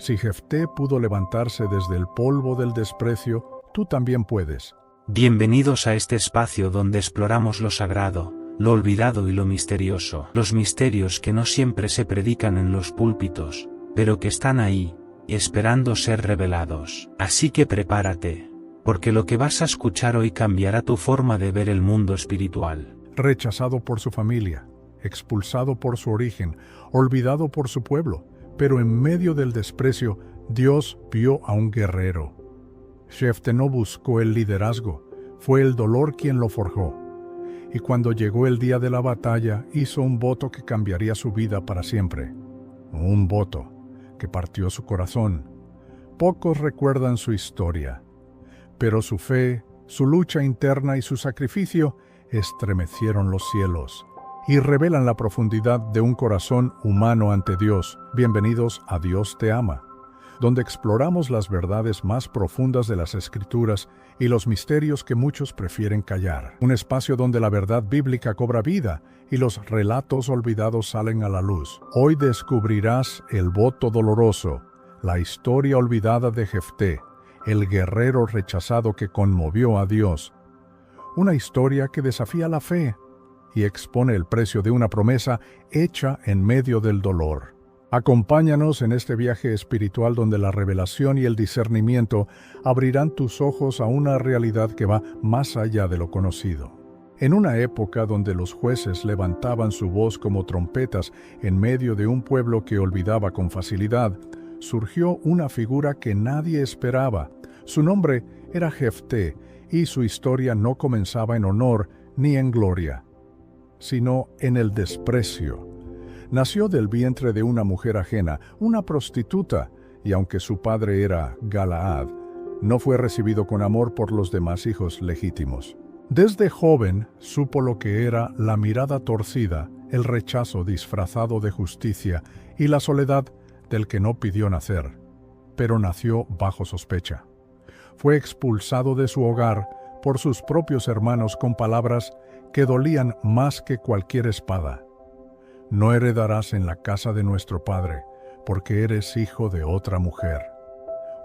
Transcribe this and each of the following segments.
Si Jefté pudo levantarse desde el polvo del desprecio, tú también puedes. Bienvenidos a este espacio donde exploramos lo sagrado, lo olvidado y lo misterioso. Los misterios que no siempre se predican en los púlpitos, pero que están ahí, esperando ser revelados. Así que prepárate, porque lo que vas a escuchar hoy cambiará tu forma de ver el mundo espiritual. Rechazado por su familia, expulsado por su origen, olvidado por su pueblo, pero en medio del desprecio, Dios vio a un guerrero. Jefté no buscó el liderazgo, fue el dolor quien lo forjó. Y cuando llegó el día de la batalla, hizo un voto que cambiaría su vida para siempre. Un voto que partió su corazón. Pocos recuerdan su historia, pero su fe, su lucha interna y su sacrificio estremecieron los cielos y revelan la profundidad de un corazón humano ante Dios. Bienvenidos a Dios te ama, donde exploramos las verdades más profundas de las Escrituras y los misterios que muchos prefieren callar. Un espacio donde la verdad bíblica cobra vida y los relatos olvidados salen a la luz. Hoy descubrirás el voto doloroso, la historia olvidada de Jefté, el guerrero rechazado que conmovió a Dios. Una historia que desafía la fe y expone el precio de una promesa hecha en medio del dolor. Acompáñanos en este viaje espiritual donde la revelación y el discernimiento abrirán tus ojos a una realidad que va más allá de lo conocido. En una época donde los jueces levantaban su voz como trompetas en medio de un pueblo que olvidaba con facilidad, surgió una figura que nadie esperaba. Su nombre era Jefté, y su historia no comenzaba en honor ni en gloria, sino en el desprecio. Nació del vientre de una mujer ajena, una prostituta, y aunque su padre era Galaad, no fue recibido con amor por los demás hijos legítimos. Desde joven supo lo que era la mirada torcida, el rechazo disfrazado de justicia y la soledad del que no pidió nacer, pero nació bajo sospecha. Fue expulsado de su hogar por sus propios hermanos con palabras que dolían más que cualquier espada. No heredarás en la casa de nuestro padre, porque eres hijo de otra mujer.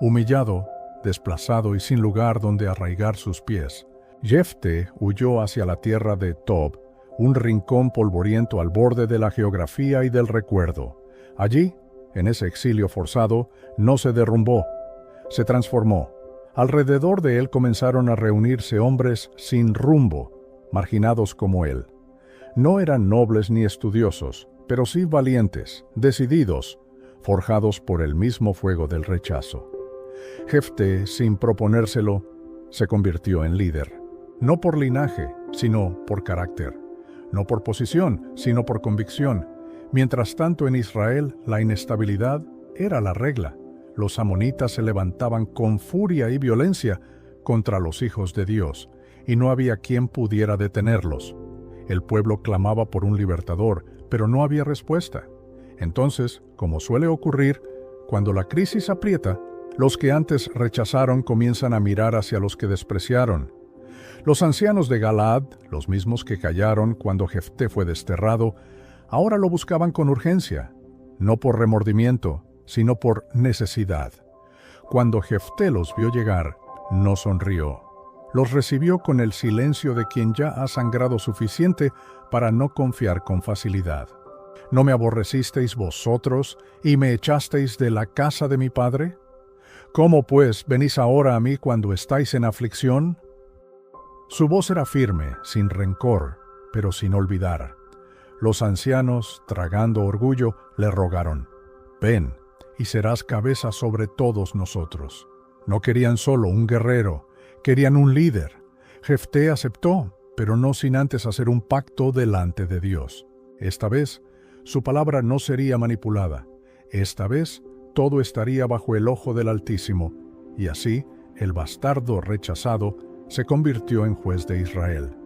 Humillado, desplazado y sin lugar donde arraigar sus pies, Jefté huyó hacia la tierra de Tob, un rincón polvoriento al borde de la geografía y del recuerdo. Allí, en ese exilio forzado, no se derrumbó, se transformó. Alrededor de él comenzaron a reunirse hombres sin rumbo, marginados como él. No eran nobles ni estudiosos, pero sí valientes, decididos, forjados por el mismo fuego del rechazo. Jefté, sin proponérselo, se convirtió en líder. No por linaje, sino por carácter. No por posición, sino por convicción. Mientras tanto en Israel, la inestabilidad era la regla. Los amonitas se levantaban con furia y violencia contra los hijos de Dios, y no había quien pudiera detenerlos. El pueblo clamaba por un libertador, pero no había respuesta. Entonces, como suele ocurrir, cuando la crisis aprieta, los que antes rechazaron comienzan a mirar hacia los que despreciaron. Los ancianos de Galaad, los mismos que callaron cuando Jefté fue desterrado, ahora lo buscaban con urgencia, no por remordimiento, sino por necesidad. Cuando Jefté los vio llegar, no sonrió. Los recibió con el silencio de quien ya ha sangrado suficiente para no confiar con facilidad. ¿No me aborrecisteis vosotros y me echasteis de la casa de mi padre? ¿Cómo pues venís ahora a mí cuando estáis en aflicción? Su voz era firme, sin rencor, pero sin olvidar. Los ancianos, tragando orgullo, le rogaron: «Ven, y serás cabeza sobre todos nosotros». No querían solo un guerrero, querían un líder. Jefté aceptó, pero no sin antes hacer un pacto delante de Dios. Esta vez, su palabra no sería manipulada. Esta vez, todo estaría bajo el ojo del Altísimo, y así, el bastardo rechazado se convirtió en juez de Israel.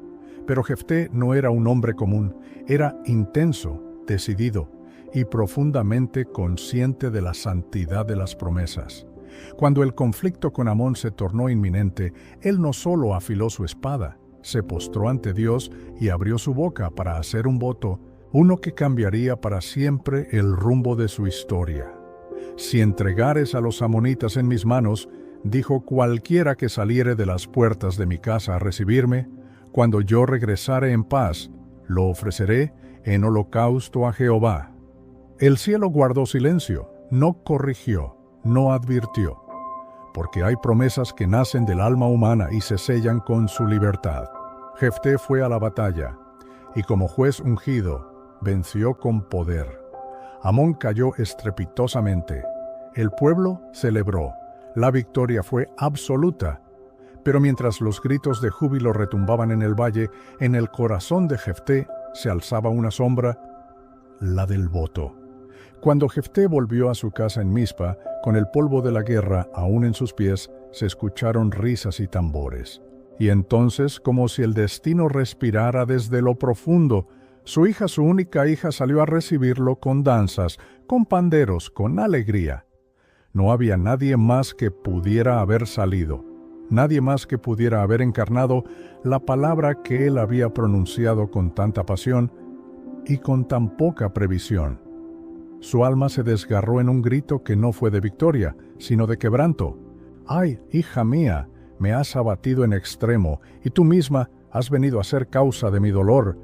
Pero Jefté no era un hombre común, era intenso, decidido y profundamente consciente de la santidad de las promesas. Cuando el conflicto con Amón se tornó inminente, él no solo afiló su espada, se postró ante Dios y abrió su boca para hacer un voto, uno que cambiaría para siempre el rumbo de su historia. Si entregares a los amonitas en mis manos, dijo cualquiera que saliere de las puertas de mi casa a recibirme, cuando yo regresare en paz, lo ofreceré en holocausto a Jehová. El cielo guardó silencio, no corrigió, no advirtió, porque hay promesas que nacen del alma humana y se sellan con su libertad. Jefté fue a la batalla, y como juez ungido, venció con poder. Amón cayó estrepitosamente. El pueblo celebró. La victoria fue absoluta. Pero mientras los gritos de júbilo retumbaban en el valle, en el corazón de Jefté se alzaba una sombra, la del voto. Cuando Jefté volvió a su casa en Mizpa, con el polvo de la guerra aún en sus pies, se escucharon risas y tambores. Y entonces, como si el destino respirara desde lo profundo, su única hija, salió a recibirlo con danzas, con panderos, con alegría. No había nadie más que pudiera haber salido, nadie más que pudiera haber encarnado la palabra que él había pronunciado con tanta pasión y con tan poca previsión. Su alma se desgarró en un grito que no fue de victoria, sino de quebranto. «¡Ay, hija mía, me has abatido en extremo, y tú misma has venido a ser causa de mi dolor!»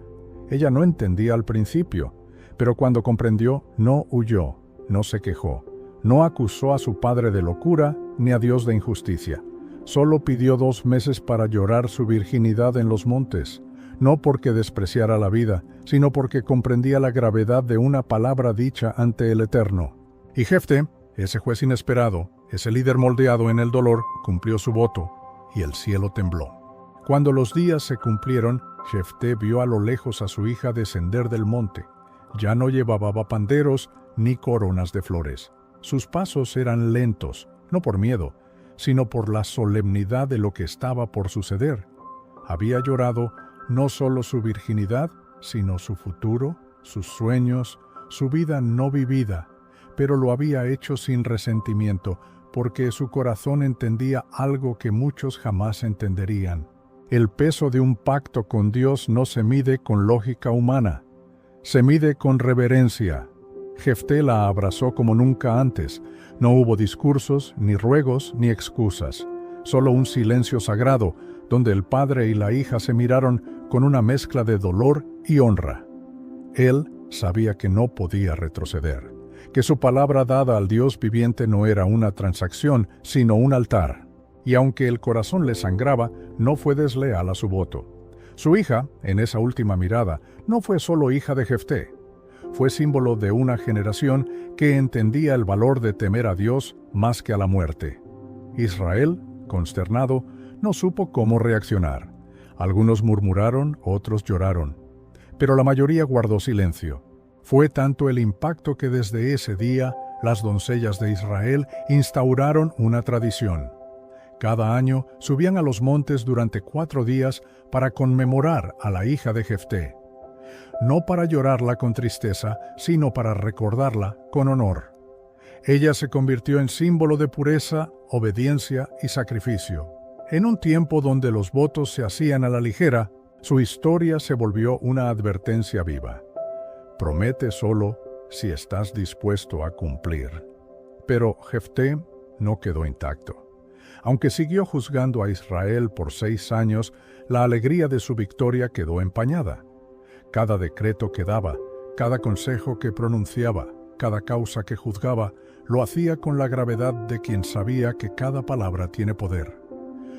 Ella no entendía al principio, pero cuando comprendió, no huyó, no se quejó, no acusó a su padre de locura ni a Dios de injusticia. Solo pidió 2 meses para llorar su virginidad en los montes, no porque despreciara la vida, sino porque comprendía la gravedad de una palabra dicha ante el Eterno. Y Jefté, ese juez inesperado, ese líder moldeado en el dolor, cumplió su voto, y el cielo tembló. Cuando los días se cumplieron, Jefté vio a lo lejos a su hija descender del monte. Ya no llevaba panderos ni coronas de flores. Sus pasos eran lentos, no por miedo, sino por la solemnidad de lo que estaba por suceder. Había llorado no solo su virginidad, sino su futuro, sus sueños, su vida no vivida, pero lo había hecho sin resentimiento, porque su corazón entendía algo que muchos jamás entenderían. El peso de un pacto con Dios no se mide con lógica humana, se mide con reverencia. Jefté la abrazó como nunca antes. No hubo discursos, ni ruegos, ni excusas, solo un silencio sagrado, donde el padre y la hija se miraron con una mezcla de dolor y honra. Él sabía que no podía retroceder, que su palabra dada al Dios viviente no era una transacción, sino un altar. Y aunque el corazón le sangraba, no fue desleal a su voto. Su hija, en esa última mirada, no fue solo hija de Jefté. Fue símbolo de una generación que entendía el valor de temer a Dios más que a la muerte. Israel, consternado, no supo cómo reaccionar. Algunos murmuraron, otros lloraron. Pero la mayoría guardó silencio. Fue tanto el impacto que desde ese día las doncellas de Israel instauraron una tradición. Cada año subían a los montes durante 4 días para conmemorar a la hija de Jefté. No para llorarla con tristeza, sino para recordarla con honor. Ella se convirtió en símbolo de pureza, obediencia y sacrificio. En un tiempo donde los votos se hacían a la ligera, su historia se volvió una advertencia viva. Promete solo si estás dispuesto a cumplir. Pero Jefté no quedó intacto. Aunque siguió juzgando a Israel por 6 años, la alegría de su victoria quedó empañada. Cada decreto que daba, cada consejo que pronunciaba, cada causa que juzgaba, lo hacía con la gravedad de quien sabía que cada palabra tiene poder.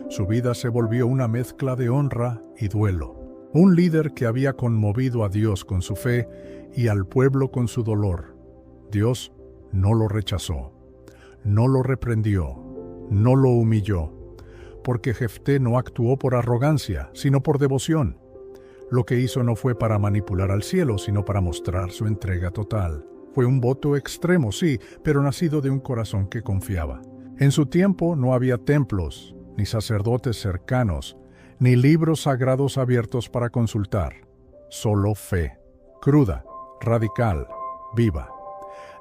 Su vida se volvió una mezcla de honra y duelo. Un líder que había conmovido a Dios con su fe y al pueblo con su dolor. Dios no lo rechazó, no lo reprendió, no lo humilló, porque Jefté no actuó por arrogancia, sino por devoción. Lo que hizo no fue para manipular al cielo, sino para mostrar su entrega total. Fue un voto extremo, sí, pero nacido de un corazón que confiaba. En su tiempo no había templos, ni sacerdotes cercanos, ni libros sagrados abiertos para consultar. Solo fe, cruda, radical, viva.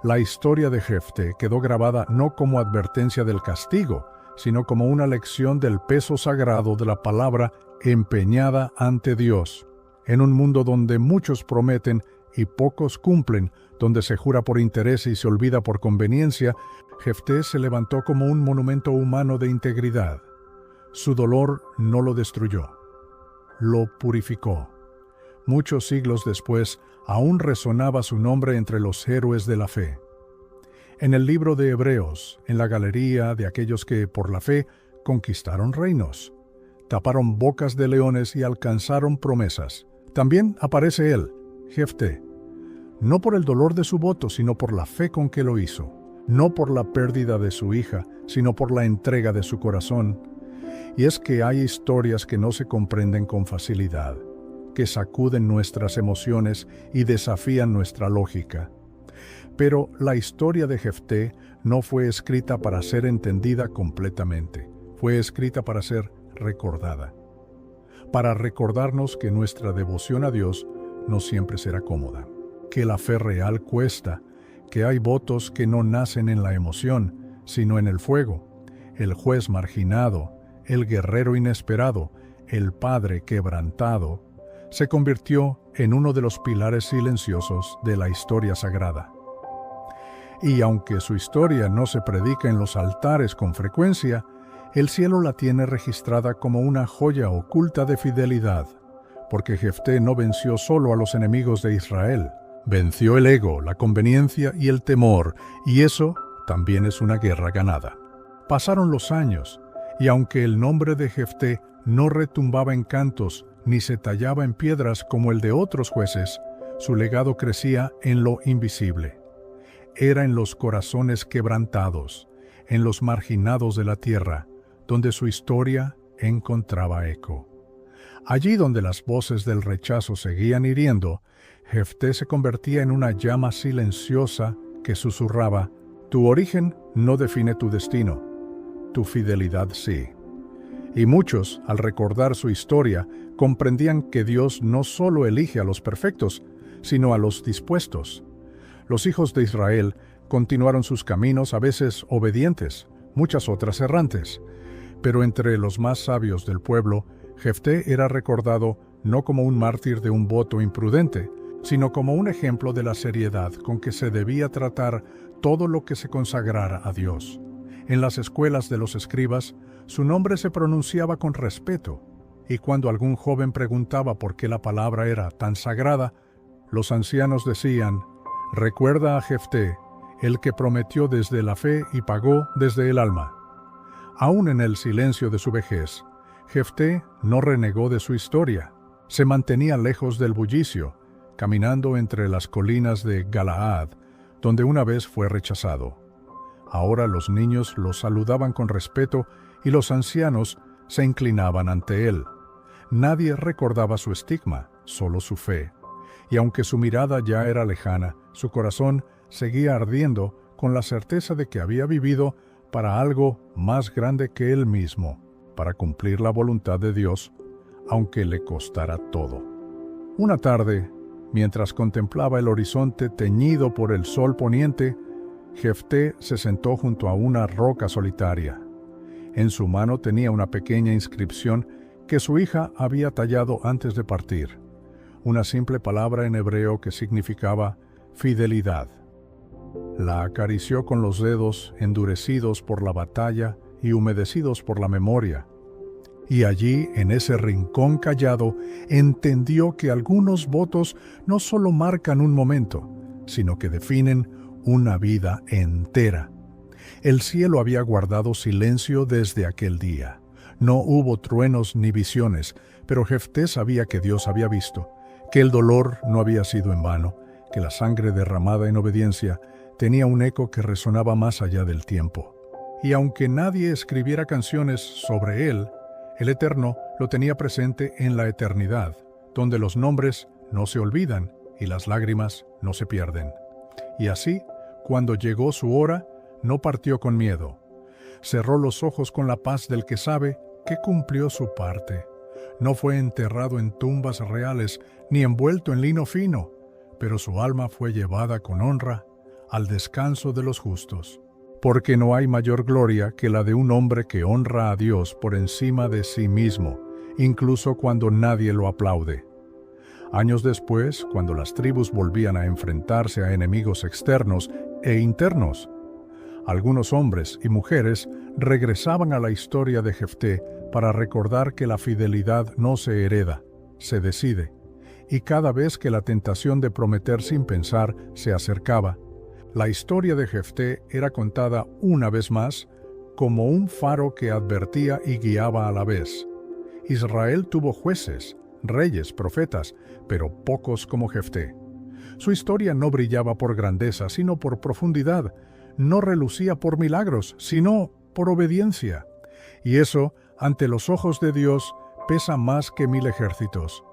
La historia de Jefté quedó grabada no como advertencia del castigo, sino como una lección del peso sagrado de la palabra empeñada ante Dios. En un mundo donde muchos prometen y pocos cumplen, donde se jura por interés y se olvida por conveniencia, Jefté se levantó como un monumento humano de integridad. Su dolor no lo destruyó, lo purificó. Muchos siglos después, aún resonaba su nombre entre los héroes de la fe. En el libro de Hebreos, en la galería de aquellos que, por la fe, conquistaron reinos, taparon bocas de leones y alcanzaron promesas, también aparece él, Jefté, no por el dolor de su voto, sino por la fe con que lo hizo, no por la pérdida de su hija, sino por la entrega de su corazón. Y es que hay historias que no se comprenden con facilidad, que sacuden nuestras emociones y desafían nuestra lógica. Pero la historia de Jefté no fue escrita para ser entendida completamente, fue escrita para ser recordada, para recordarnos que nuestra devoción a Dios no siempre será cómoda, que la fe real cuesta, que hay votos que no nacen en la emoción, sino en el fuego, el juez marginado, el guerrero inesperado, el padre quebrantado, se convirtió en uno de los pilares silenciosos de la historia sagrada. Y aunque su historia no se predica en los altares con frecuencia, el cielo la tiene registrada como una joya oculta de fidelidad, porque Jefté no venció solo a los enemigos de Israel, venció el ego, la conveniencia y el temor, y eso también es una guerra ganada. Pasaron los años, y aunque el nombre de Jefté no retumbaba en cantos ni se tallaba en piedras como el de otros jueces, su legado crecía en lo invisible. Era en los corazones quebrantados, en los marginados de la tierra, donde su historia encontraba eco. Allí donde las voces del rechazo seguían hiriendo, Jefté se convertía en una llama silenciosa que susurraba: «Tu origen no define tu destino, tu fidelidad sí». Y muchos, al recordar su historia, comprendían que Dios no solo elige a los perfectos, sino a los dispuestos. Los hijos de Israel continuaron sus caminos, a veces obedientes, muchas otras errantes. Pero entre los más sabios del pueblo, Jefté era recordado no como un mártir de un voto imprudente, sino como un ejemplo de la seriedad con que se debía tratar todo lo que se consagrara a Dios. En las escuelas de los escribas, su nombre se pronunciaba con respeto, y cuando algún joven preguntaba por qué la palabra era tan sagrada, los ancianos decían: «Recuerda a Jefté, el que prometió desde la fe y pagó desde el alma». Aún en el silencio de su vejez, Jefté no renegó de su historia. Se mantenía lejos del bullicio, caminando entre las colinas de Galaad, donde una vez fue rechazado. Ahora los niños lo saludaban con respeto y los ancianos se inclinaban ante él. Nadie recordaba su estigma, solo su fe. Y aunque su mirada ya era lejana, su corazón seguía ardiendo con la certeza de que había vivido para algo más grande que él mismo, para cumplir la voluntad de Dios, aunque le costara todo. Una tarde, mientras contemplaba el horizonte teñido por el sol poniente, Jefté se sentó junto a una roca solitaria. En su mano tenía una pequeña inscripción que su hija había tallado antes de partir, una simple palabra en hebreo que significaba fidelidad. La acarició con los dedos endurecidos por la batalla y humedecidos por la memoria. Y allí, en ese rincón callado, entendió que algunos votos no solo marcan un momento, sino que definen una vida entera. El cielo había guardado silencio desde aquel día. No hubo truenos ni visiones, pero Jefté sabía que Dios había visto, que el dolor no había sido en vano, que la sangre derramada en obediencia tenía un eco que resonaba más allá del tiempo. Y aunque nadie escribiera canciones sobre él, el Eterno lo tenía presente en la eternidad, donde los nombres no se olvidan y las lágrimas no se pierden. Y así, cuando llegó su hora, no partió con miedo. Cerró los ojos con la paz del que sabe que cumplió su parte. No fue enterrado en tumbas reales ni envuelto en lino fino, pero su alma fue llevada con honra al descanso de los justos. Porque no hay mayor gloria que la de un hombre que honra a Dios por encima de sí mismo, incluso cuando nadie lo aplaude. Años después, cuando las tribus volvían a enfrentarse a enemigos externos e internos, algunos hombres y mujeres regresaban a la historia de Jefté para recordar que la fidelidad no se hereda, se decide, y cada vez que la tentación de prometer sin pensar se acercaba, la historia de Jefté era contada una vez más como un faro que advertía y guiaba a la vez. Israel tuvo jueces, reyes, profetas, pero pocos como Jefté. Su historia no brillaba por grandeza, sino por profundidad, no relucía por milagros, sino por obediencia. Y eso, ante los ojos de Dios, pesa más que 1000 ejércitos.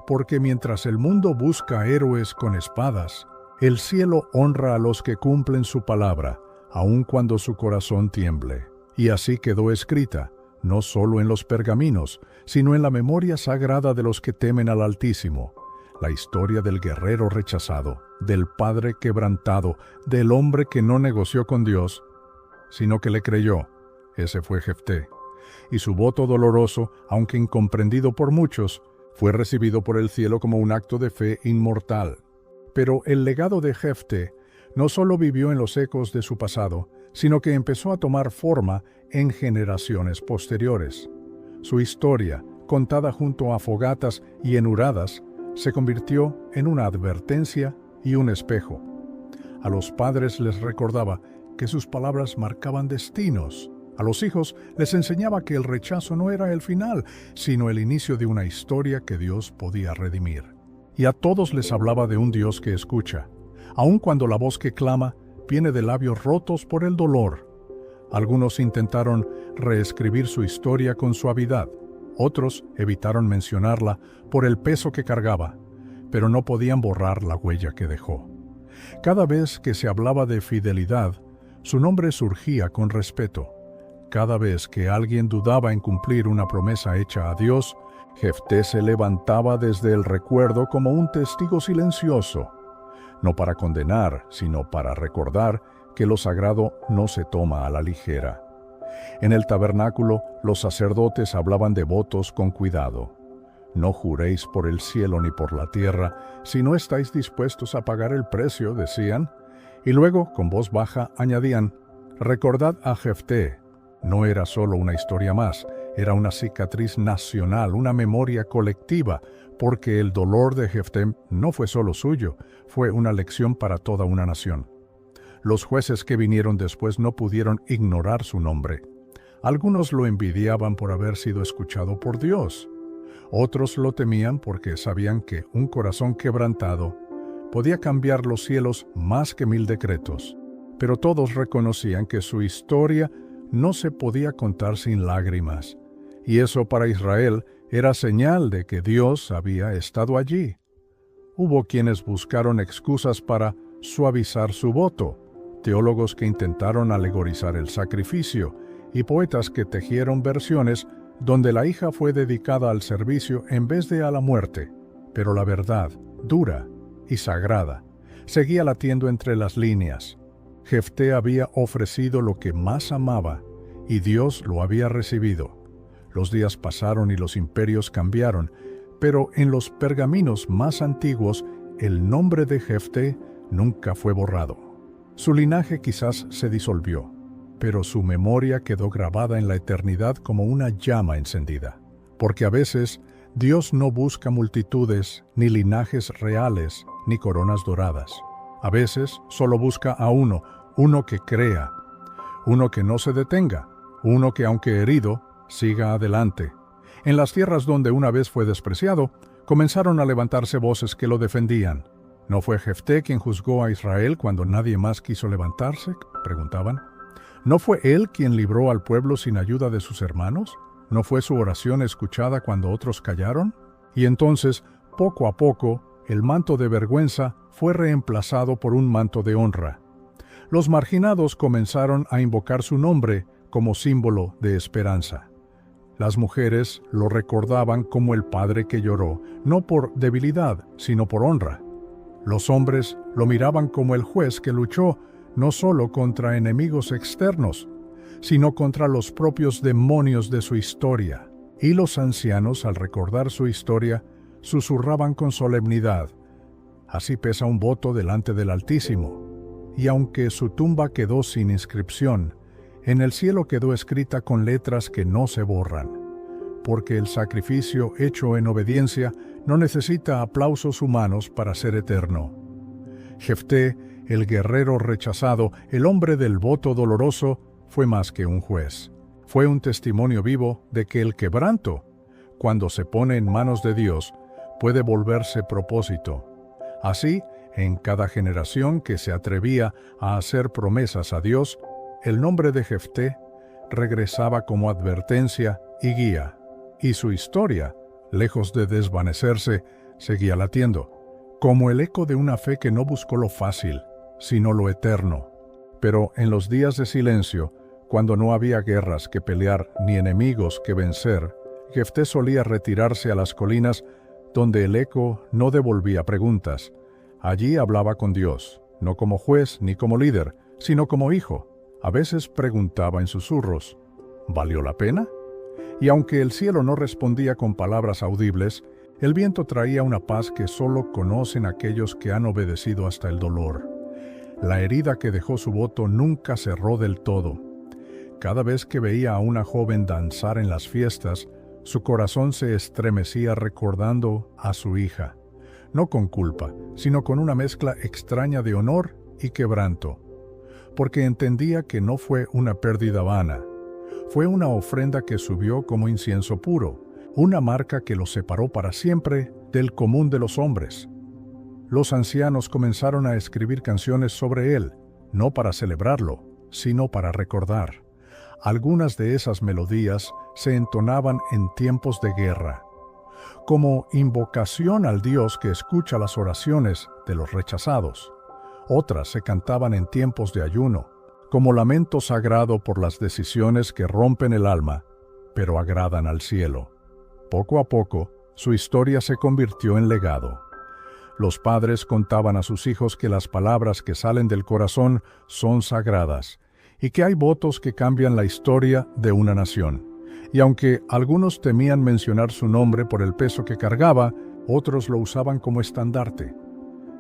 Porque mientras el mundo busca héroes con espadas, el cielo honra a los que cumplen su palabra, aun cuando su corazón tiemble. Y así quedó escrita, no solo en los pergaminos, sino en la memoria sagrada de los que temen al Altísimo, la historia del guerrero rechazado, del padre quebrantado, del hombre que no negoció con Dios, sino que le creyó. Ese fue Jefté. Y su voto doloroso, aunque incomprendido por muchos, fue recibido por el cielo como un acto de fe inmortal. Pero el legado de Jefté no solo vivió en los ecos de su pasado, sino que empezó a tomar forma en generaciones posteriores. Su historia, contada junto a fogatas y enuradas, se convirtió en una advertencia y un espejo. A los padres les recordaba que sus palabras marcaban destinos. A los hijos les enseñaba que el rechazo no era el final, sino el inicio de una historia que Dios podía redimir. Y a todos les hablaba de un Dios que escucha, aun cuando la voz que clama viene de labios rotos por el dolor. Algunos intentaron reescribir su historia con suavidad, otros evitaron mencionarla por el peso que cargaba, pero no podían borrar la huella que dejó. Cada vez que se hablaba de fidelidad, su nombre surgía con respeto. Cada vez que alguien dudaba en cumplir una promesa hecha a Dios, Jefté se levantaba desde el recuerdo como un testigo silencioso, no para condenar, sino para recordar que lo sagrado no se toma a la ligera. En el tabernáculo, los sacerdotes hablaban de votos con cuidado. No juréis por el cielo ni por la tierra, si no estáis dispuestos a pagar el precio, decían. Y luego, con voz baja, añadían, recordad a Jefté. No era solo una historia más, era una cicatriz nacional, una memoria colectiva, porque el dolor de Jefté no fue solo suyo, fue una lección para toda una nación. Los jueces que vinieron después no pudieron ignorar su nombre. Algunos lo envidiaban por haber sido escuchado por Dios. Otros lo temían porque sabían que un corazón quebrantado podía cambiar los cielos más que 1000 decretos. Pero todos reconocían que su historia no se podía contar sin lágrimas. Y eso para Israel era señal de que Dios había estado allí. Hubo quienes buscaron excusas para suavizar su voto, teólogos que intentaron alegorizar el sacrificio y poetas que tejieron versiones donde la hija fue dedicada al servicio en vez de a la muerte. Pero la verdad, dura y sagrada, seguía latiendo entre las líneas. Jefté había ofrecido lo que más amaba y Dios lo había recibido. Los días pasaron y los imperios cambiaron, pero en los pergaminos más antiguos el nombre de Jefté nunca fue borrado. Su linaje quizás se disolvió, pero su memoria quedó grabada en la eternidad como una llama encendida. Porque a veces Dios no busca multitudes, ni linajes reales, ni coronas doradas. A veces solo busca a uno que crea, uno que no se detenga, uno que aunque herido, siga adelante. En las tierras donde una vez fue despreciado, comenzaron a levantarse voces que lo defendían. ¿No fue Jefté quien juzgó a Israel cuando nadie más quiso levantarse?, preguntaban. ¿No fue él quien libró al pueblo sin ayuda de sus hermanos? ¿No fue su oración escuchada cuando otros callaron? Y entonces, poco a poco, el manto de vergüenza fue reemplazado por un manto de honra. Los marginados comenzaron a invocar su nombre como símbolo de esperanza. Las mujeres lo recordaban como el padre que lloró, no por debilidad, sino por honra. Los hombres lo miraban como el juez que luchó no solo contra enemigos externos, sino contra los propios demonios de su historia. Y los ancianos, al recordar su historia, susurraban con solemnidad: así pesa un voto delante del Altísimo. Y aunque su tumba quedó sin inscripción, en el cielo quedó escrita con letras que no se borran, porque el sacrificio hecho en obediencia no necesita aplausos humanos para ser eterno. Jefté, el guerrero rechazado, el hombre del voto doloroso, fue más que un juez. Fue un testimonio vivo de que el quebranto, cuando se pone en manos de Dios, puede volverse propósito. Así, en cada generación que se atrevía a hacer promesas a Dios, el nombre de Jefté regresaba como advertencia y guía, y su historia, lejos de desvanecerse, seguía latiendo, como el eco de una fe que no buscó lo fácil, sino lo eterno. Pero en los días de silencio, cuando no había guerras que pelear ni enemigos que vencer, Jefté solía retirarse a las colinas donde el eco no devolvía preguntas. Allí hablaba con Dios, no como juez ni como líder, sino como hijo. A veces preguntaba en susurros: ¿valió la pena? Y aunque el cielo no respondía con palabras audibles, el viento traía una paz que solo conocen aquellos que han obedecido hasta el dolor. La herida que dejó su voto nunca cerró del todo. Cada vez que veía a una joven danzar en las fiestas, su corazón se estremecía recordando a su hija, no con culpa, sino con una mezcla extraña de honor y quebranto, porque entendía que no fue una pérdida vana. Fue una ofrenda que subió como incienso puro, una marca que lo separó para siempre del común de los hombres. Los ancianos comenzaron a escribir canciones sobre él, no para celebrarlo, sino para recordar. Algunas de esas melodías se entonaban en tiempos de guerra, como invocación al Dios que escucha las oraciones de los rechazados. Otras se cantaban en tiempos de ayuno, como lamento sagrado por las decisiones que rompen el alma, pero agradan al cielo. Poco a poco, su historia se convirtió en legado. Los padres contaban a sus hijos que las palabras que salen del corazón son sagradas, y que hay votos que cambian la historia de una nación. Y aunque algunos temían mencionar su nombre por el peso que cargaba, otros lo usaban como estandarte.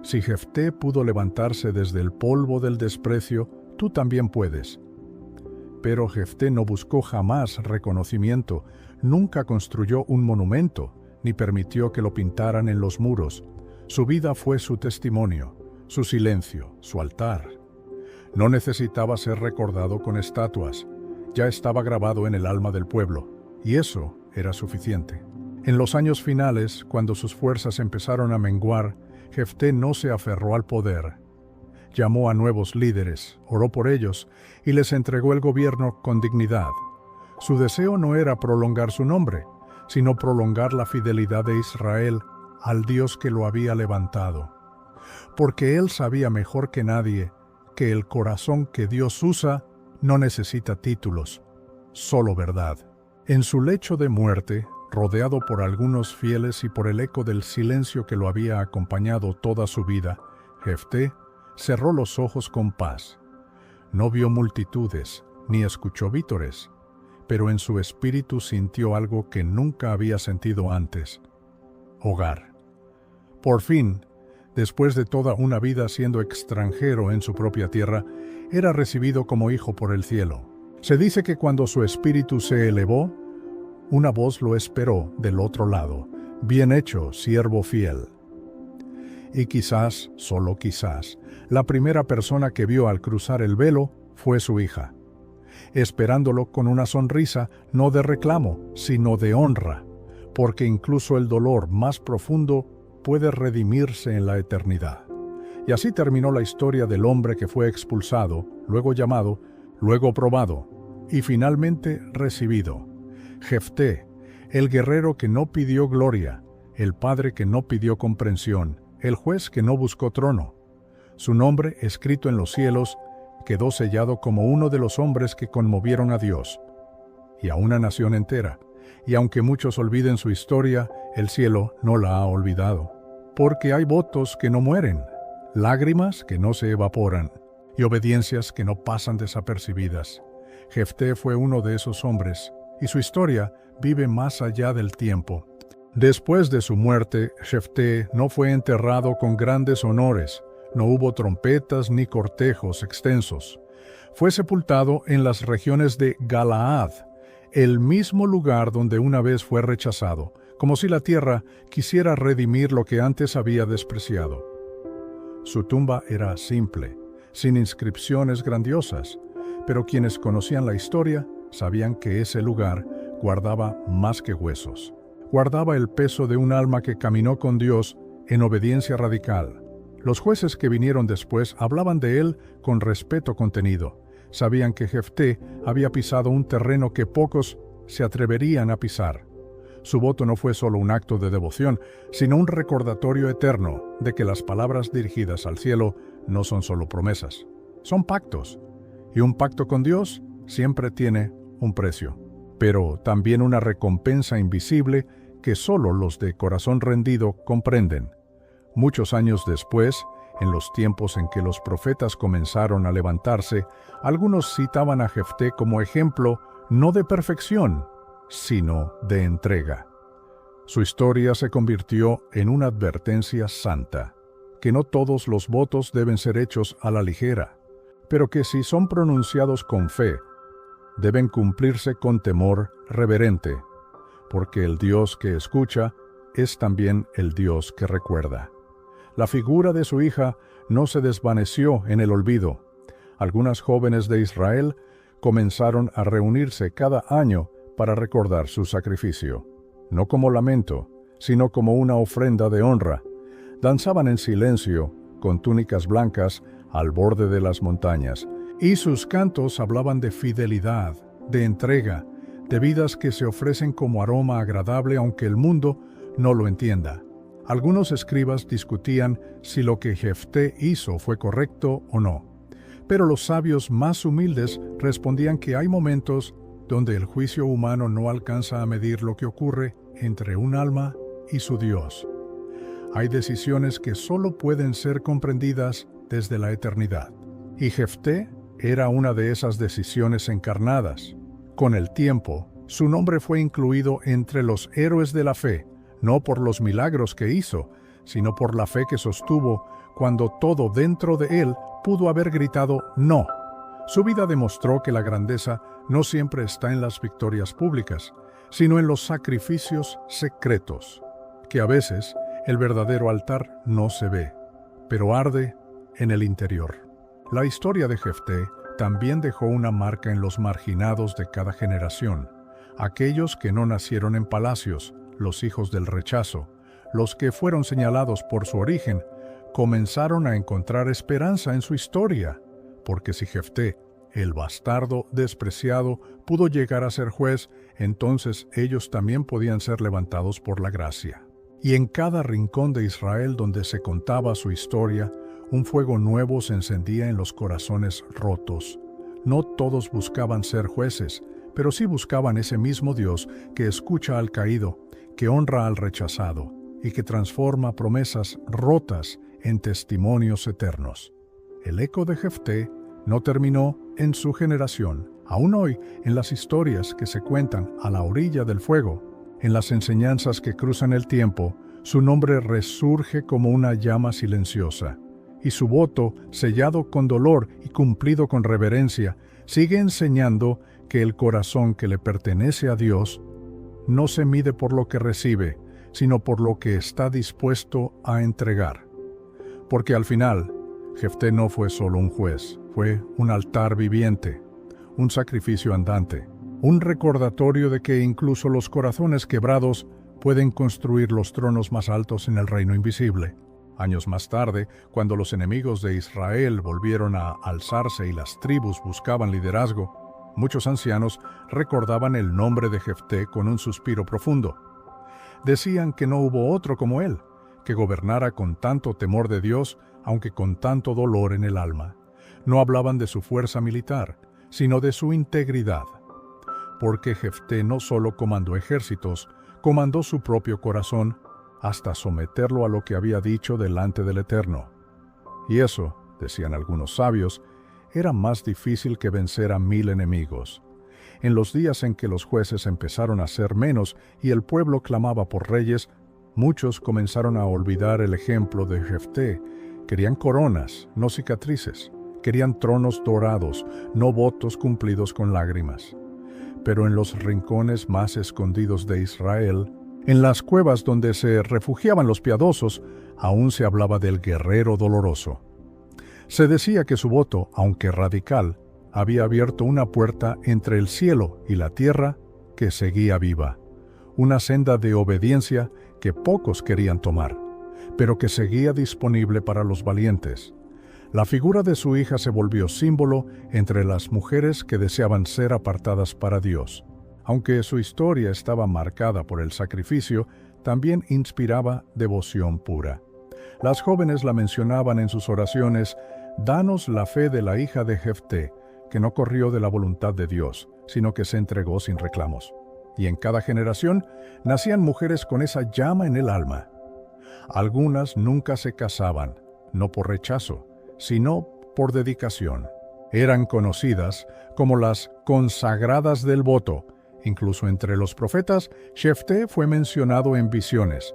Si Jefté pudo levantarse desde el polvo del desprecio, tú también puedes. Pero Jefté no buscó jamás reconocimiento, nunca construyó un monumento, ni permitió que lo pintaran en los muros. Su vida fue su testimonio, su silencio, su altar. No necesitaba ser recordado con estatuas, ya estaba grabado en el alma del pueblo, y eso era suficiente. En los años finales, cuando sus fuerzas empezaron a menguar, Jefté no se aferró al poder. Llamó a nuevos líderes, oró por ellos y les entregó el gobierno con dignidad. Su deseo no era prolongar su nombre, sino prolongar la fidelidad de Israel al Dios que lo había levantado. Porque él sabía mejor que nadie que el corazón que Dios usa no necesita títulos, solo verdad. En su lecho de muerte, rodeado por algunos fieles y por el eco del silencio que lo había acompañado toda su vida, Jefté cerró los ojos con paz. No vio multitudes, ni escuchó vítores, pero en su espíritu sintió algo que nunca había sentido antes: hogar. Por fin, después de toda una vida siendo extranjero en su propia tierra, era recibido como hijo por el cielo. Se dice que cuando su espíritu se elevó, una voz lo esperó del otro lado: bien hecho, siervo fiel. Y quizás, solo quizás, la primera persona que vio al cruzar el velo fue su hija, esperándolo con una sonrisa no de reclamo, sino de honra, porque incluso el dolor más profundo puede redimirse en la eternidad. Y así terminó la historia del hombre que fue expulsado, luego llamado, luego probado, y finalmente recibido. Jefté, el guerrero que no pidió gloria, el padre que no pidió comprensión, el juez que no buscó trono. Su nombre, escrito en los cielos, quedó sellado como uno de los hombres que conmovieron a Dios y a una nación entera. Y aunque muchos olviden su historia, el cielo no la ha olvidado. Porque hay votos que no mueren, lágrimas que no se evaporan y obediencias que no pasan desapercibidas. Jefté fue uno de esos hombres, y su historia vive más allá del tiempo. Después de su muerte, Jefté no fue enterrado con grandes honores, no hubo trompetas ni cortejos extensos. Fue sepultado en las regiones de Galaad, el mismo lugar donde una vez fue rechazado, como si la tierra quisiera redimir lo que antes había despreciado. Su tumba era simple, sin inscripciones grandiosas, pero quienes conocían la historia sabían que ese lugar guardaba más que huesos. Guardaba el peso de un alma que caminó con Dios en obediencia radical. Los jueces que vinieron después hablaban de él con respeto contenido. Sabían que Jefté había pisado un terreno que pocos se atreverían a pisar. Su voto no fue solo un acto de devoción, sino un recordatorio eterno de que las palabras dirigidas al cielo no son solo promesas, son pactos. Y un pacto con Dios siempre tiene un precio, pero también una recompensa invisible que solo los de corazón rendido comprenden. Muchos años después, en los tiempos en que los profetas comenzaron a levantarse, algunos citaban a Jefté como ejemplo no de perfección, sino de entrega. Su historia se convirtió en una advertencia santa, que no todos los votos deben ser hechos a la ligera, pero que si son pronunciados con fe, deben cumplirse con temor reverente, porque el Dios que escucha es también el Dios que recuerda. La figura de su hija no se desvaneció en el olvido. Algunas jóvenes de Israel comenzaron a reunirse cada año para recordar su sacrificio, no como lamento, sino como una ofrenda de honra. Danzaban en silencio, con túnicas blancas, al borde de las montañas, y sus cantos hablaban de fidelidad, de entrega, de vidas que se ofrecen como aroma agradable aunque el mundo no lo entienda. Algunos escribas discutían si lo que Jefté hizo fue correcto o no, pero los sabios más humildes respondían que hay momentos donde el juicio humano no alcanza a medir lo que ocurre entre un alma y su Dios. Hay decisiones que solo pueden ser comprendidas desde la eternidad, y Jefté era una de esas decisiones encarnadas. Con el tiempo, su nombre fue incluido entre los héroes de la fe, no por los milagros que hizo, sino por la fe que sostuvo cuando todo dentro de él pudo haber gritado no. Su vida demostró que la grandeza no siempre está en las victorias públicas, sino en los sacrificios secretos, que a veces el verdadero altar no se ve, pero arde en el interior. La historia de Jefté también dejó una marca en los marginados de cada generación, aquellos que no nacieron en palacios, los hijos del rechazo, los que fueron señalados por su origen, comenzaron a encontrar esperanza en su historia, porque si Jefté, el bastardo despreciado, pudo llegar a ser juez, entonces ellos también podían ser levantados por la gracia. Y en cada rincón de Israel donde se contaba su historia, un fuego nuevo se encendía en los corazones rotos. No todos buscaban ser jueces, pero sí buscaban ese mismo Dios que escucha al caído, que honra al rechazado y que transforma promesas rotas en testimonios eternos. El eco de Jefté no terminó en su generación. Aún hoy, en las historias que se cuentan a la orilla del fuego, en las enseñanzas que cruzan el tiempo, su nombre resurge como una llama silenciosa, y su voto, sellado con dolor y cumplido con reverencia, sigue enseñando que el corazón que le pertenece a Dios no se mide por lo que recibe, sino por lo que está dispuesto a entregar. Porque al final, Jefté no fue solo un juez, fue un altar viviente, un sacrificio andante, un recordatorio de que incluso los corazones quebrados pueden construir los tronos más altos en el reino invisible. Años más tarde, cuando los enemigos de Israel volvieron a alzarse y las tribus buscaban liderazgo, muchos ancianos recordaban el nombre de Jefté con un suspiro profundo. Decían que no hubo otro como él, que gobernara con tanto temor de Dios, aunque con tanto dolor en el alma. No hablaban de su fuerza militar, sino de su integridad. Porque Jefté no solo comandó ejércitos, comandó su propio corazón, hasta someterlo a lo que había dicho delante del Eterno. Y eso, decían algunos sabios, era más difícil que vencer a 1000 enemigos. En los días en que los jueces empezaron a ser menos y el pueblo clamaba por reyes, muchos comenzaron a olvidar el ejemplo de Jefté. Querían coronas, no cicatrices. Querían tronos dorados, no votos cumplidos con lágrimas. Pero en los rincones más escondidos de Israel, en las cuevas donde se refugiaban los piadosos, aún se hablaba del guerrero doloroso. Se decía que su voto, aunque radical, había abierto una puerta entre el cielo y la tierra que seguía viva, una senda de obediencia que pocos querían tomar, pero que seguía disponible para los valientes. La figura de su hija se volvió símbolo entre las mujeres que deseaban ser apartadas para Dios. Aunque su historia estaba marcada por el sacrificio, también inspiraba devoción pura. Las jóvenes la mencionaban en sus oraciones: «Danos la fe de la hija de Jefté, que no corrió de la voluntad de Dios, sino que se entregó sin reclamos». Y en cada generación nacían mujeres con esa llama en el alma. Algunas nunca se casaban, no por rechazo, sino por dedicación. Eran conocidas como las consagradas del voto. Incluso entre los profetas, Jefté fue mencionado en visiones.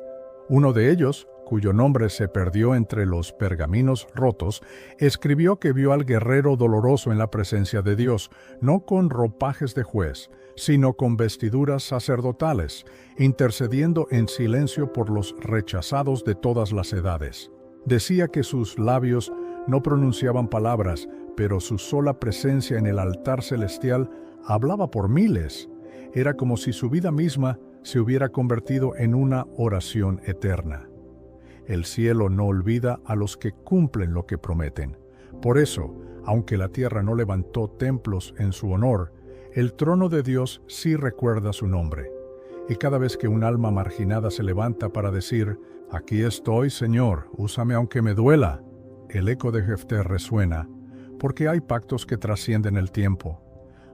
Uno de ellos, cuyo nombre se perdió entre los pergaminos rotos, escribió que vio al guerrero doloroso en la presencia de Dios, no con ropajes de juez, sino con vestiduras sacerdotales, intercediendo en silencio por los rechazados de todas las edades. Decía que sus labios no pronunciaban palabras, pero su sola presencia en el altar celestial hablaba por miles. Era como si su vida misma se hubiera convertido en una oración eterna. El cielo no olvida a los que cumplen lo que prometen. Por eso, aunque la tierra no levantó templos en su honor, el trono de Dios sí recuerda su nombre. Y cada vez que un alma marginada se levanta para decir: «Aquí estoy, Señor, úsame aunque me duela», el eco de Jefté resuena, porque hay pactos que trascienden el tiempo.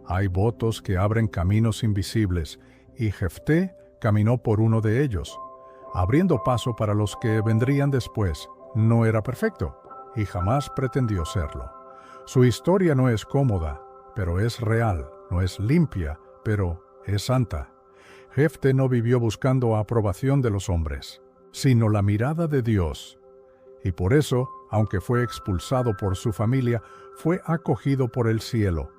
Hay votos que abren caminos invisibles, y Jefté caminó por uno de ellos, abriendo paso para los que vendrían después. No era perfecto, y jamás pretendió serlo. Su historia no es cómoda, pero es real, no es limpia, pero es santa. Jefté no vivió buscando aprobación de los hombres, sino la mirada de Dios. Y por eso, aunque fue expulsado por su familia, fue acogido por el cielo.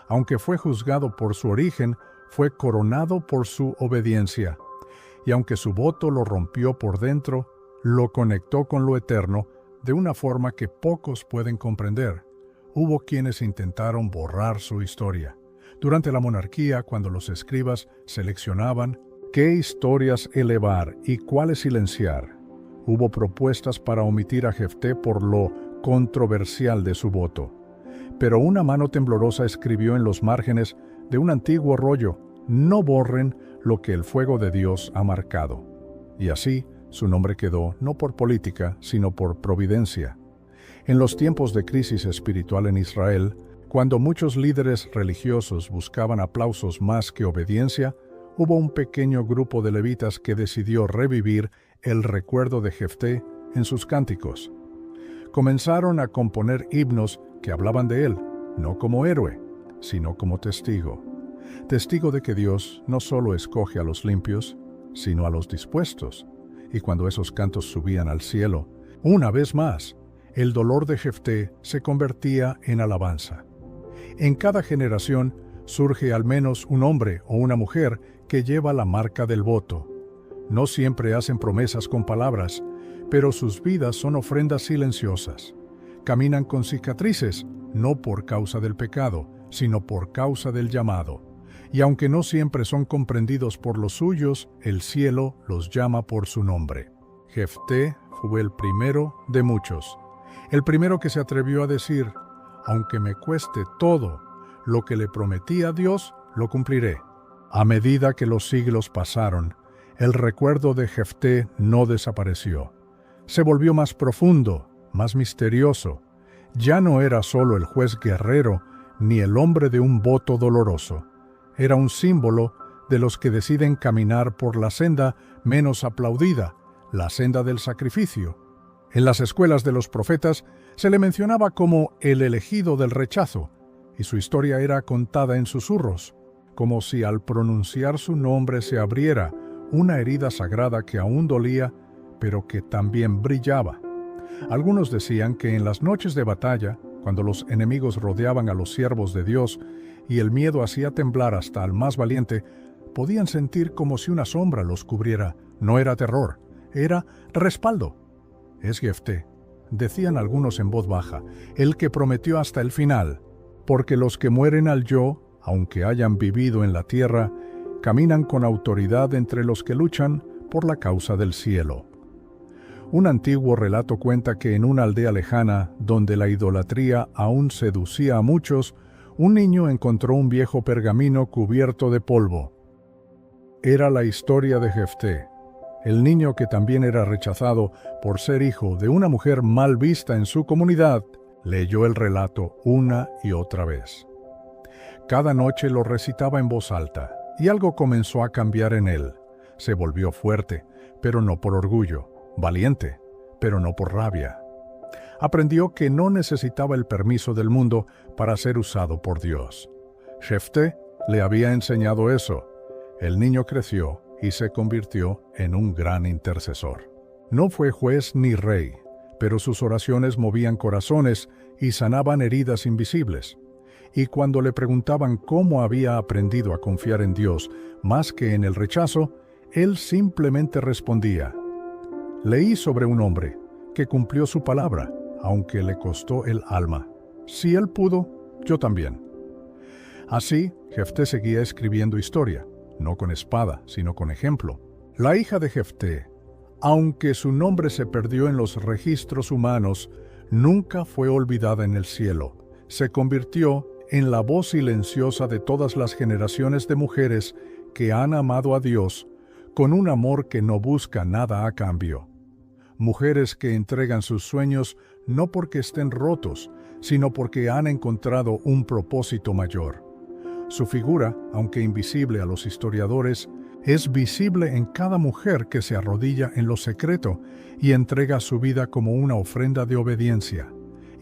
Aunque fue juzgado por su origen, fue coronado por su obediencia. Y aunque su voto lo rompió por dentro, lo conectó con lo eterno de una forma que pocos pueden comprender. Hubo quienes intentaron borrar su historia. Durante la monarquía, cuando los escribas seleccionaban qué historias elevar y cuáles silenciar, hubo propuestas para omitir a Jefté por lo controversial de su voto. Pero una mano temblorosa escribió en los márgenes de un antiguo rollo: «No borren lo que el fuego de Dios ha marcado». Y así, su nombre quedó no por política, sino por providencia. En los tiempos de crisis espiritual en Israel, cuando muchos líderes religiosos buscaban aplausos más que obediencia, hubo un pequeño grupo de levitas que decidió revivir el recuerdo de Jefté en sus cánticos. Comenzaron a componer himnos que hablaban de él, no como héroe, sino como testigo. Testigo de que Dios no solo escoge a los limpios, sino a los dispuestos. Y cuando esos cantos subían al cielo, una vez más, el dolor de Jefté se convertía en alabanza. En cada generación surge al menos un hombre o una mujer que lleva la marca del voto. No siempre hacen promesas con palabras, pero sus vidas son ofrendas silenciosas. Caminan con cicatrices, no por causa del pecado, sino por causa del llamado. Y aunque no siempre son comprendidos por los suyos, el cielo los llama por su nombre. Jefté fue el primero de muchos. El primero que se atrevió a decir: «Aunque me cueste todo, lo que le prometí a Dios, lo cumpliré». A medida que los siglos pasaron, el recuerdo de Jefté no desapareció. Se volvió más profundo, más misterioso. Ya no era solo el juez guerrero, ni el hombre de un voto doloroso. Era un símbolo de los que deciden caminar por la senda menos aplaudida, la senda del sacrificio. En las escuelas de los profetas se le mencionaba como el elegido del rechazo, y su historia era contada en susurros. como si al pronunciar su nombre se abriera una herida sagrada que aún dolía, pero que también brillaba. Algunos decían que en las noches de batalla, cuando los enemigos rodeaban a los siervos de Dios y el miedo hacía temblar hasta al más valiente, podían sentir como si una sombra los cubriera. No era terror, era respaldo. Es Jefté, decían algunos en voz baja, el que prometió hasta el final, porque los que mueren al yo, aunque hayan vivido en la tierra, caminan con autoridad entre los que luchan por la causa del cielo. Un antiguo relato cuenta que en una aldea lejana, donde la idolatría aún seducía a muchos, un niño encontró un viejo pergamino cubierto de polvo. Era la historia de Jefté, el niño que también era rechazado por ser hijo de una mujer mal vista en su comunidad. Leyó el relato una y otra vez. Cada noche lo recitaba en voz alta, y algo comenzó a cambiar en él. Se volvió fuerte, pero no por orgullo, valiente, pero no por rabia. Aprendió que no necesitaba el permiso del mundo para ser usado por Dios. Jefté le había enseñado eso. El niño creció y se convirtió en un gran intercesor. No fue juez ni rey, pero sus oraciones movían corazones y sanaban heridas invisibles. Y cuando le preguntaban cómo había aprendido a confiar en Dios más que en el rechazo, él simplemente respondía: leí sobre un hombre que cumplió su palabra, aunque le costó el alma. Si él pudo, yo también. Así, Jefté seguía escribiendo historia, no con espada, sino con ejemplo. La hija de Jefté, aunque su nombre se perdió en los registros humanos, nunca fue olvidada en el cielo. Se convirtió en la voz silenciosa de todas las generaciones de mujeres que han amado a Dios con un amor que no busca nada a cambio. Mujeres que entregan sus sueños no porque estén rotos, sino porque han encontrado un propósito mayor. Su figura, aunque invisible a los historiadores, es visible en cada mujer que se arrodilla en lo secreto y entrega su vida como una ofrenda de obediencia.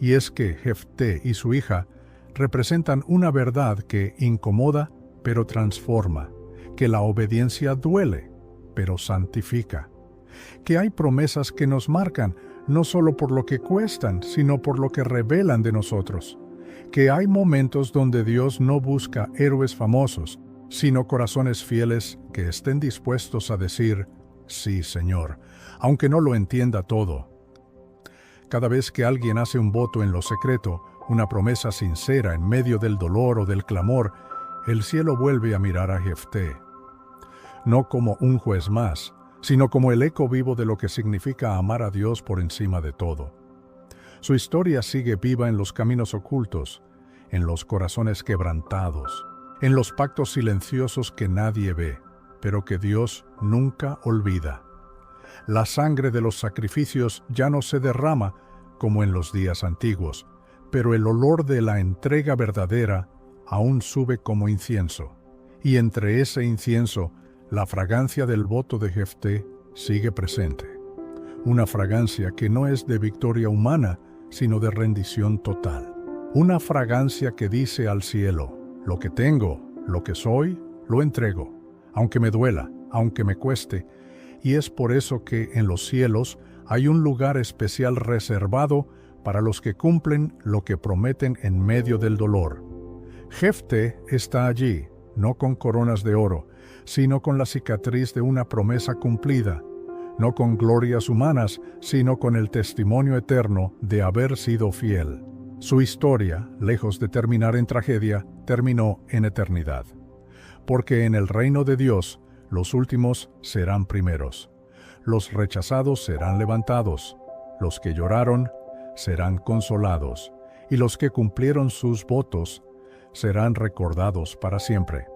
Y es que Jefté y su hija representan una verdad que incomoda, pero transforma, que la obediencia duele, pero santifica, que hay promesas que nos marcan no solo por lo que cuestan, sino por lo que revelan de nosotros, que hay momentos donde Dios no busca héroes famosos, sino corazones fieles que estén dispuestos a decir: sí, Señor, aunque no lo entienda todo. Cada vez que alguien hace un voto en lo secreto, una promesa sincera en medio del dolor o del clamor, el cielo vuelve a mirar a Jefté, no como un juez más, sino como el eco vivo de lo que significa amar a Dios por encima de todo. Su historia sigue viva en los caminos ocultos, en los corazones quebrantados, en los pactos silenciosos que nadie ve, pero que Dios nunca olvida. La sangre de los sacrificios ya no se derrama como en los días antiguos, pero el olor de la entrega verdadera aún sube como incienso, y entre ese incienso la fragancia del voto de Jefté sigue presente. Una fragancia que no es de victoria humana, sino de rendición total. Una fragancia que dice al cielo: lo que tengo, lo que soy, lo entrego, aunque me duela, aunque me cueste. Y es por eso que en los cielos hay un lugar especial reservado para los que cumplen lo que prometen en medio del dolor. Jefté está allí, no con coronas de oro, sino con la cicatriz de una promesa cumplida, no con glorias humanas, sino con el testimonio eterno de haber sido fiel. Su historia, lejos de terminar en tragedia, terminó en eternidad. Porque en el reino de Dios, los últimos serán primeros. Los rechazados serán levantados. Los que lloraron serán consolados. Y los que cumplieron sus votos serán recordados para siempre.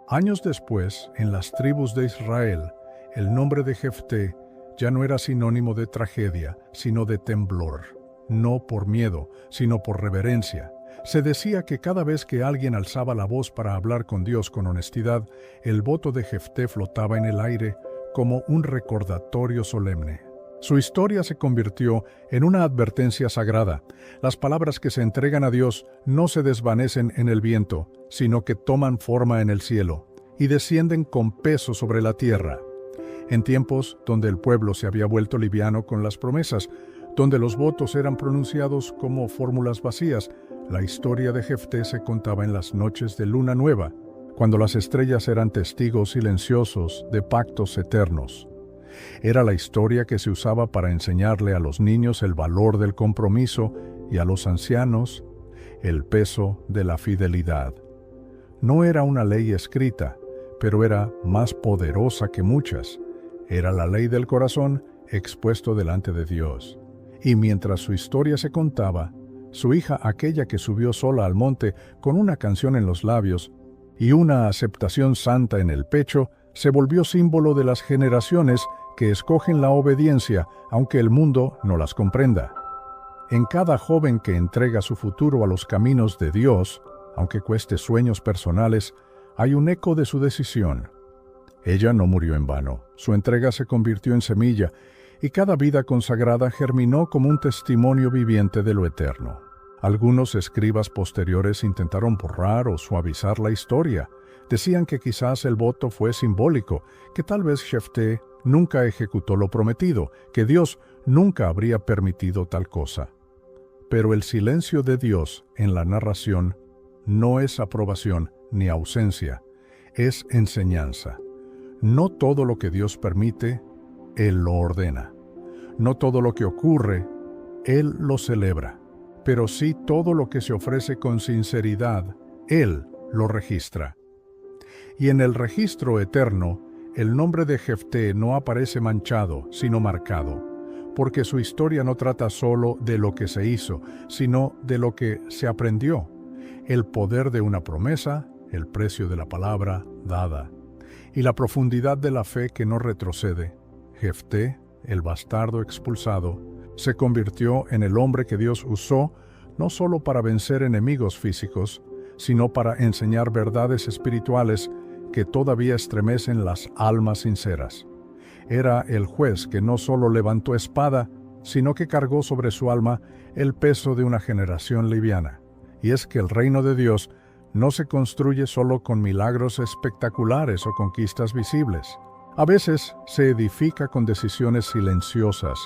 Años después, en las tribus de Israel, el nombre de Jefté ya no era sinónimo de tragedia, sino de temblor. No por miedo, sino por reverencia. Se decía que cada vez que alguien alzaba la voz para hablar con Dios con honestidad, el voto de Jefté flotaba en el aire como un recordatorio solemne. Su historia se convirtió en una advertencia sagrada. Las palabras que se entregan a Dios no se desvanecen en el viento, sino que toman forma en el cielo y descienden con peso sobre la tierra. En tiempos donde el pueblo se había vuelto liviano con las promesas, donde los votos eran pronunciados como fórmulas vacías, la historia de Jefté se contaba en las noches de luna nueva, cuando las estrellas eran testigos silenciosos de pactos eternos. Era la historia que se usaba para enseñarle a los niños el valor del compromiso y a los ancianos el peso de la fidelidad. No era una ley escrita, pero era más poderosa que muchas. Era la ley del corazón expuesto delante de Dios. Y mientras su historia se contaba, su hija, aquella que subió sola al monte con una canción en los labios y una aceptación santa en el pecho, se volvió símbolo de las generaciones que escogen la obediencia, aunque el mundo no las comprenda. En cada joven que entrega su futuro a los caminos de Dios, aunque cueste sueños personales, hay un eco de su decisión. Ella no murió en vano, su entrega se convirtió en semilla, y cada vida consagrada germinó como un testimonio viviente de lo eterno. Algunos escribas posteriores intentaron borrar o suavizar la historia. Decían que quizás el voto fue simbólico, que tal vez Jefté nunca ejecutó lo prometido, que Dios nunca habría permitido tal cosa. Pero el silencio de Dios en la narración no es aprobación ni ausencia, es enseñanza. No todo lo que Dios permite, Él lo ordena. No todo lo que ocurre, Él lo celebra. Pero sí todo lo que se ofrece con sinceridad, Él lo registra. Y en el registro eterno, el nombre de Jefté no aparece manchado, sino marcado, porque su historia no trata solo de lo que se hizo, sino de lo que se aprendió, el poder de una promesa, el precio de la palabra dada, y la profundidad de la fe que no retrocede. Jefté, el bastardo expulsado, se convirtió en el hombre que Dios usó no solo para vencer enemigos físicos, sino para enseñar verdades espirituales que todavía estremecen las almas sinceras. Era el juez que no solo levantó espada, sino que cargó sobre su alma el peso de una generación liviana. Y es que el reino de Dios no se construye solo con milagros espectaculares o conquistas visibles. A veces se edifica con decisiones silenciosas,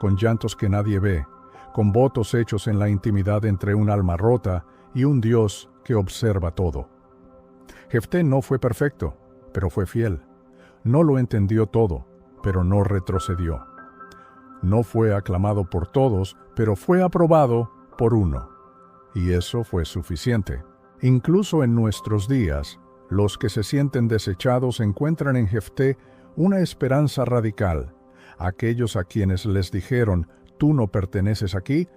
con llantos que nadie ve, con votos hechos en la intimidad entre un alma rota y un Dios que observa todo. Jefté no fue perfecto, pero fue fiel. No lo entendió todo, pero no retrocedió. No fue aclamado por todos, pero fue aprobado por uno. Y eso fue suficiente. Incluso en nuestros días, los que se sienten desechados encuentran en Jefté una esperanza radical. Aquellos a quienes les dijeron, «Tú no perteneces aquí»,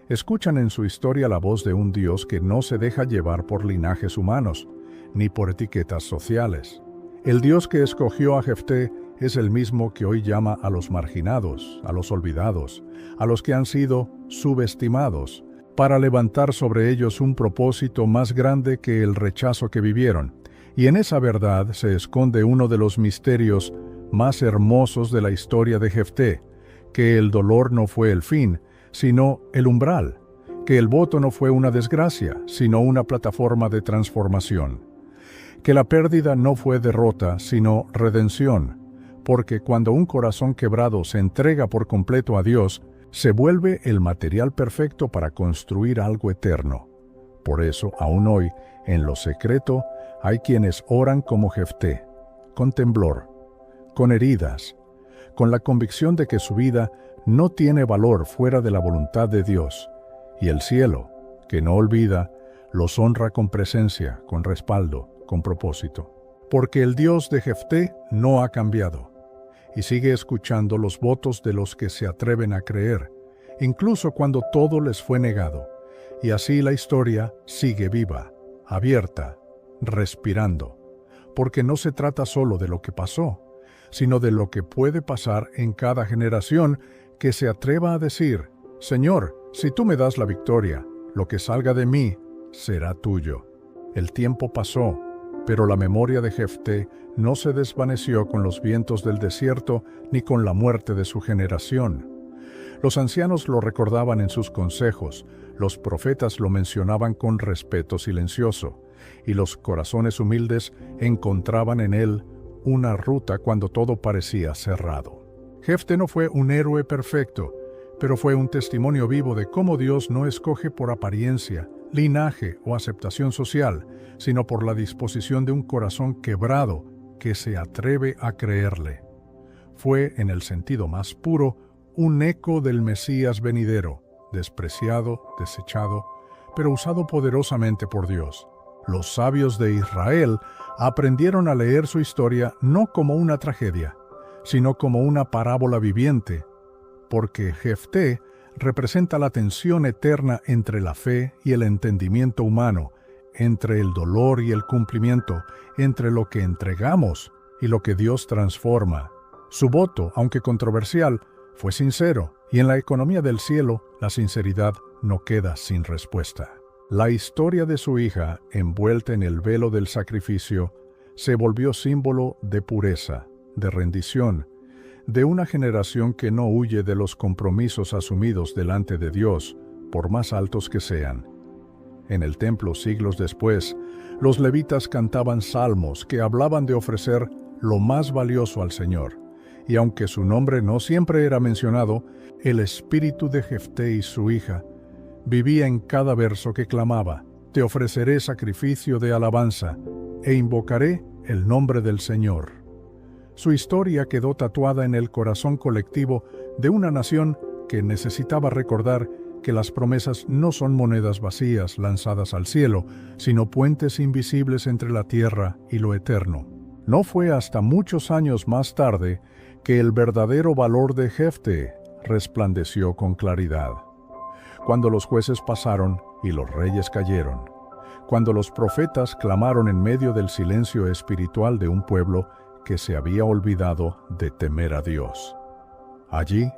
escuchan en su historia la voz de un Dios que no se deja llevar por linajes humanos, ni por etiquetas sociales. El Dios que escogió a Jefté es el mismo que hoy llama a los marginados, a los olvidados, a los que han sido subestimados, para levantar sobre ellos un propósito más grande que el rechazo que vivieron. Y en esa verdad se esconde uno de los misterios más hermosos de la historia de Jefté, que el dolor no fue el fin, sino el umbral, que el voto no fue una desgracia, sino una plataforma de transformación, que la pérdida no fue derrota, sino redención, porque cuando un corazón quebrado se entrega por completo a Dios, se vuelve el material perfecto para construir algo eterno. Por eso, aún hoy, en lo secreto, hay quienes oran como Jefté, con temblor, con heridas, con la convicción de que su vida no tiene valor fuera de la voluntad de Dios, y el cielo, que no olvida, los honra con presencia, con respaldo, con propósito. Porque el Dios de Jefté no ha cambiado, y sigue escuchando los votos de los que se atreven a creer, incluso cuando todo les fue negado. Y así la historia sigue viva, abierta, respirando, porque no se trata solo de lo que pasó, sino de lo que puede pasar en cada generación que se atreva a decir, «Señor, si tú me das la victoria, lo que salga de mí será tuyo». El tiempo pasó, Pero la memoria de Jefté no se desvaneció con los vientos del desierto ni con la muerte de su generación. Los ancianos lo recordaban en sus consejos, los profetas lo mencionaban con respeto silencioso, y los corazones humildes encontraban en él una ruta cuando todo parecía cerrado. Jefté no fue un héroe perfecto, pero fue un testimonio vivo de cómo Dios no escoge por apariencia, linaje o aceptación social, sino por la disposición de un corazón quebrado que se atreve a creerle. Fue, en el sentido más puro, un eco del Mesías venidero, despreciado, desechado, pero usado poderosamente por Dios. Los sabios de Israel aprendieron a leer su historia no como una tragedia, sino como una parábola viviente, porque Jefté representa la tensión eterna entre la fe y el entendimiento humano, entre el dolor y el cumplimiento, entre lo que entregamos y lo que Dios transforma. Su voto, aunque controversial, fue sincero, y en la economía del cielo, la sinceridad no queda sin respuesta. La historia de su hija, envuelta en el velo del sacrificio, se volvió símbolo de pureza, de rendición, de una generación que no huye de los compromisos asumidos delante de Dios, por más altos que sean. En el templo, siglos después, los levitas cantaban salmos que hablaban de ofrecer lo más valioso al Señor, y aunque su nombre no siempre era mencionado, el espíritu de Jefté y su hija vivía en cada verso que clamaba: «Te ofreceré sacrificio de alabanza, e invocaré el nombre del Señor». Su historia quedó tatuada en el corazón colectivo de una nación que necesitaba recordar que las promesas no son monedas vacías lanzadas al cielo, sino puentes invisibles entre la tierra y lo eterno. No fue hasta muchos años más tarde que el verdadero valor de Jefté resplandeció con claridad. Cuando los jueces pasaron y los reyes cayeron, cuando los profetas clamaron en medio del silencio espiritual de un pueblo que se había olvidado de temer a Dios. Allí,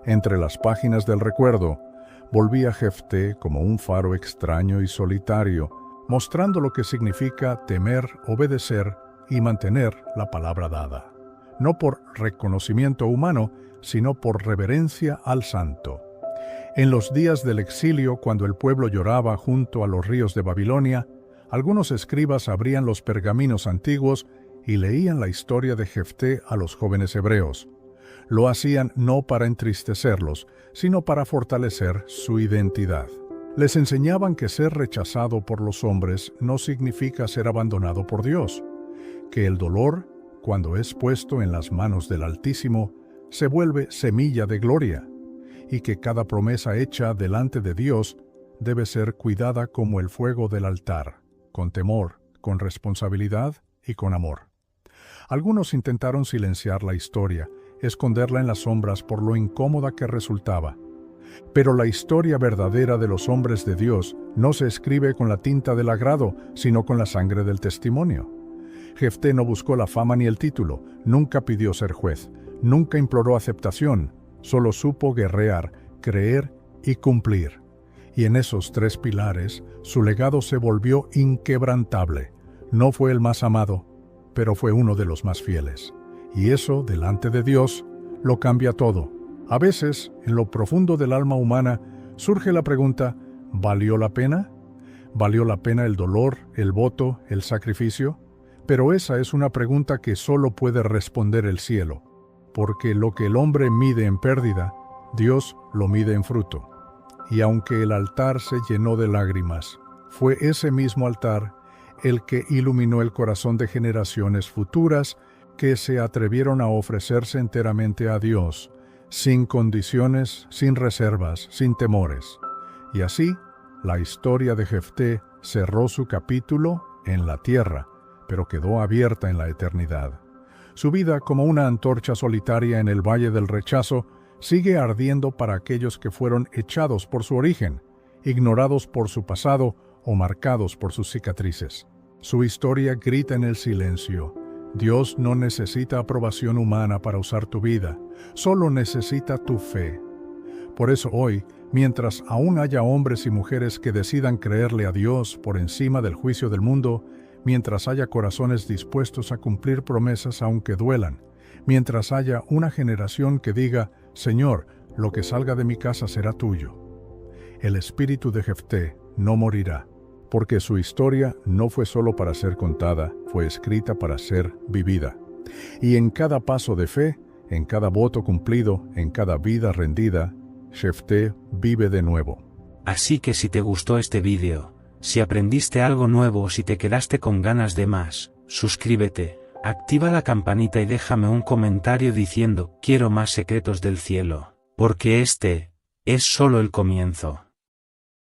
entre las páginas del recuerdo, volvía Jefté como un faro extraño y solitario, mostrando lo que significa temer, obedecer y mantener la palabra dada. No por reconocimiento humano, sino por reverencia al santo. En los días del exilio, cuando el pueblo lloraba junto a los ríos de Babilonia, algunos escribas abrían los pergaminos antiguos y leían la historia de Jefté a los jóvenes hebreos. Lo hacían no para entristecerlos, sino para fortalecer su identidad. Les enseñaban que ser rechazado por los hombres no significa ser abandonado por Dios, que el dolor, cuando es puesto en las manos del Altísimo, se vuelve semilla de gloria, y que cada promesa hecha delante de Dios debe ser cuidada como el fuego del altar, con temor, con responsabilidad y con amor. Algunos intentaron silenciar la historia, esconderla en las sombras por lo incómoda que resultaba. Pero la historia verdadera de los hombres de Dios no se escribe con la tinta del agrado, sino con la sangre del testimonio. Jefté no buscó la fama ni el título, nunca pidió ser juez, nunca imploró aceptación, solo supo guerrear, creer y cumplir. Y en esos tres pilares, su legado se volvió inquebrantable. No fue el más amado, pero fue uno de los más fieles. Y eso, delante de Dios, lo cambia todo. A veces, en lo profundo del alma humana, surge la pregunta: ¿valió la pena? ¿Valió la pena el dolor, el voto, el sacrificio? Pero esa es una pregunta que solo puede responder el cielo, porque lo que el hombre mide en pérdida, Dios lo mide en fruto. Y aunque el altar se llenó de lágrimas, fue ese mismo altar el que iluminó el corazón de generaciones futuras que se atrevieron a ofrecerse enteramente a Dios, sin condiciones, sin reservas, sin temores. Y así, la historia de Jefté cerró su capítulo en la tierra, pero quedó abierta en la eternidad. Su vida, como una antorcha solitaria en el valle del rechazo, sigue ardiendo para aquellos que fueron echados por su origen, ignorados por su pasado o marcados por sus cicatrices. Su historia grita en el silencio: Dios no necesita aprobación humana para usar tu vida, solo necesita tu fe. Por eso hoy, mientras aún haya hombres y mujeres que decidan creerle a Dios por encima del juicio del mundo, mientras haya corazones dispuestos a cumplir promesas aunque duelan, mientras haya una generación que diga, Señor, lo que salga de mi casa será tuyo. El espíritu de Jefté no morirá, porque su historia no fue solo para ser contada, fue escrita para ser vivida. Y en cada paso de fe, en cada voto cumplido, en cada vida rendida, Jefté vive de nuevo. Así que si te gustó este vídeo, si aprendiste algo nuevo o si te quedaste con ganas de más, suscríbete, activa la campanita y déjame un comentario diciendo, quiero más secretos del cielo, porque este es solo el comienzo.